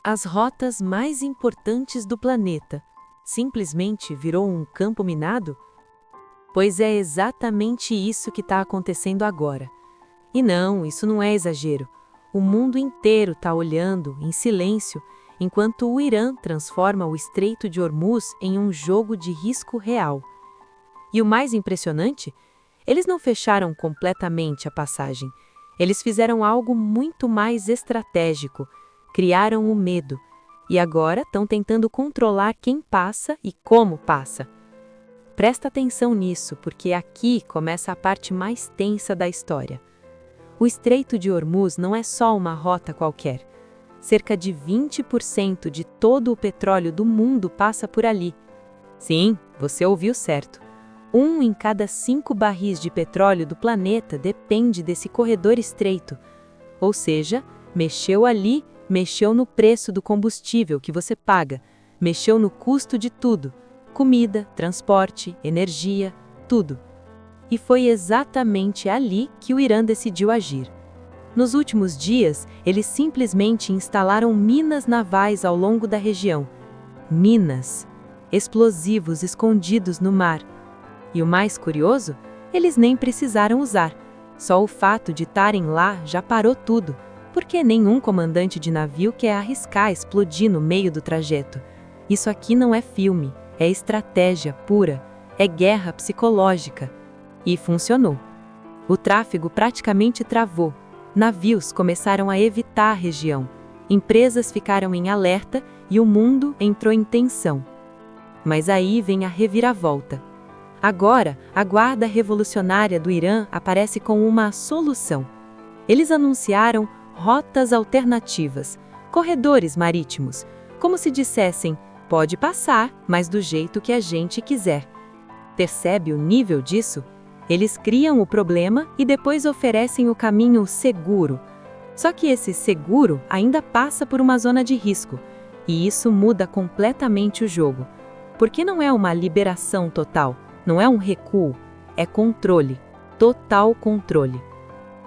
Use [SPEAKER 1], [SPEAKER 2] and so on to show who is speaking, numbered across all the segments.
[SPEAKER 1] as rotas mais importantes do planeta, simplesmente virou um campo minado? Pois é exatamente isso que está acontecendo agora. E não, isso não é exagero. O mundo inteiro está olhando, em silêncio, enquanto o Irã transforma o Estreito de Hormuz em um jogo de risco real. E o mais impressionante? Eles não fecharam completamente a passagem. Eles fizeram algo muito mais estratégico. Criaram o medo. E agora estão tentando controlar quem passa e como passa. Presta atenção nisso, porque aqui começa a parte mais tensa da história. O Estreito de Hormuz não é só uma rota qualquer. Cerca de 20% de todo o petróleo do mundo passa por ali. Sim, você ouviu certo. 1 em cada 5 barris de petróleo do planeta depende desse corredor estreito. Ou seja, mexeu ali, mexeu no preço do combustível que você paga, mexeu no custo de tudo: comida, transporte, energia, tudo. E foi exatamente ali que o Irã decidiu agir. Nos últimos dias, eles simplesmente instalaram minas navais ao longo da região. Minas. Explosivos escondidos no mar. E o mais curioso? Eles nem precisaram usar. Só o fato de estarem lá já parou tudo, porque nenhum comandante de navio quer arriscar explodir no meio do trajeto. Isso aqui não é filme, é estratégia pura, é guerra psicológica. E funcionou. O tráfego praticamente travou. Navios começaram a evitar a região. Empresas ficaram em alerta e o mundo entrou em tensão. Mas aí vem a reviravolta. Agora, a Guarda Revolucionária do Irã aparece com uma solução. Eles anunciaram rotas alternativas, corredores marítimos, como se dissessem: pode passar, mas do jeito que a gente quiser. Percebe o nível disso? Eles criam o problema e depois oferecem o caminho seguro. Só que esse seguro ainda passa por uma zona de risco. E isso muda completamente o jogo. Porque não é uma liberação total, não é um recuo, é controle, total controle.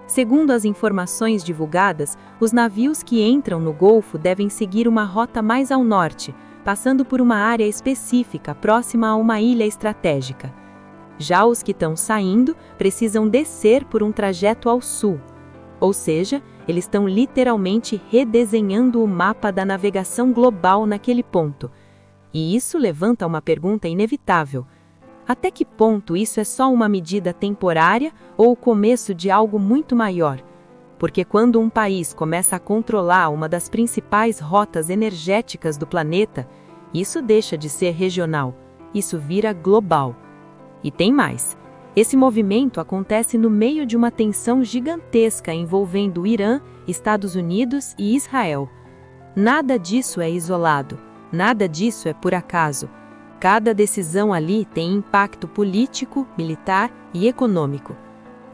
[SPEAKER 1] Segundo as informações divulgadas, os navios que entram no Golfo devem seguir uma rota mais ao norte, passando por uma área específica próxima a uma ilha estratégica. Já os que estão saindo precisam descer por um trajeto ao sul. Ou seja, eles estão literalmente redesenhando o mapa da navegação global naquele ponto. E isso levanta uma pergunta inevitável. Até que ponto isso é só uma medida temporária ou o começo de algo muito maior? Porque quando um país começa a controlar uma das principais rotas energéticas do planeta, isso deixa de ser regional, isso vira global. E tem mais. Esse movimento acontece no meio de uma tensão gigantesca envolvendo o Irã, Estados Unidos e Israel. Nada disso é isolado, nada disso é por acaso. Cada decisão ali tem impacto político, militar e econômico.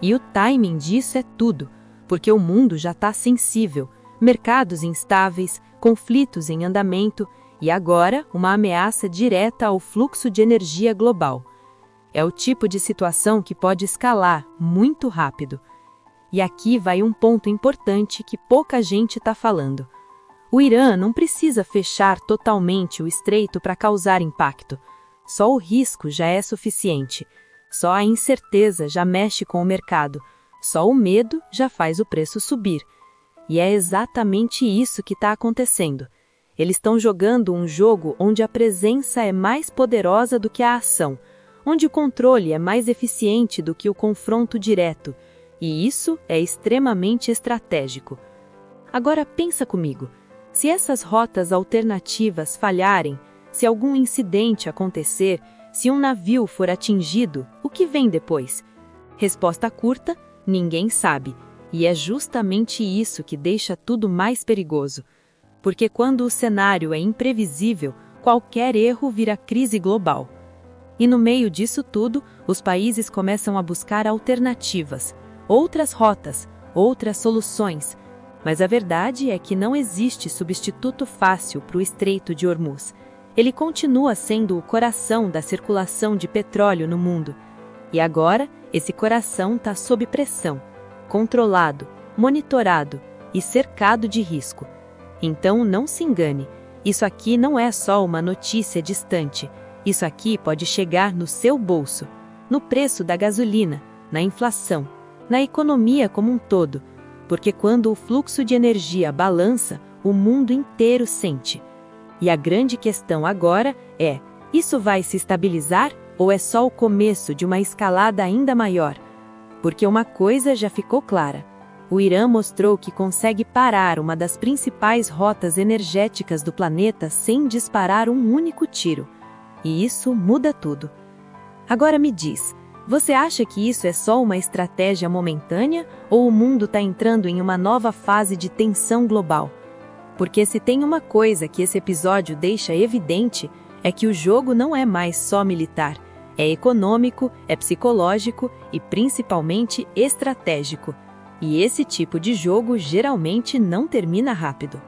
[SPEAKER 1] E o timing disso é tudo, porque o mundo já está sensível, mercados instáveis, conflitos em andamento e agora uma ameaça direta ao fluxo de energia global. É o tipo de situação que pode escalar muito rápido. E aqui vai um ponto importante que pouca gente está falando. O Irã não precisa fechar totalmente o estreito para causar impacto. Só o risco já é suficiente. Só a incerteza já mexe com o mercado. Só o medo já faz o preço subir. E é exatamente isso que está acontecendo. Eles estão jogando um jogo onde a presença é mais poderosa do que a ação, onde o controle é mais eficiente do que o confronto direto, e isso é extremamente estratégico. Agora pensa comigo, se essas rotas alternativas falharem, se algum incidente acontecer, se um navio for atingido, o que vem depois? Resposta curta: ninguém sabe, e é justamente isso que deixa tudo mais perigoso. Porque quando o cenário é imprevisível, qualquer erro vira crise global. E no meio disso tudo, os países começam a buscar alternativas, outras rotas, outras soluções. Mas a verdade é que não existe substituto fácil para o Estreito de Hormuz. Ele continua sendo o coração da circulação de petróleo no mundo. E agora, esse coração está sob pressão, controlado, monitorado e cercado de risco. Então não se engane, isso aqui não é só uma notícia distante, isso aqui pode chegar no seu bolso, no preço da gasolina, na inflação, na economia como um todo, porque quando o fluxo de energia balança, o mundo inteiro sente. E a grande questão agora é: isso vai se estabilizar ou é só o começo de uma escalada ainda maior? Porque uma coisa já ficou clara: o Irã mostrou que consegue parar uma das principais rotas energéticas do planeta sem disparar um único tiro. E isso muda tudo. Agora me diz, você acha que isso é só uma estratégia momentânea ou o mundo está entrando em uma nova fase de tensão global? Porque se tem uma coisa que esse episódio deixa evidente, é que o jogo não é mais só militar, é econômico, é psicológico e principalmente estratégico. E esse tipo de jogo geralmente não termina rápido.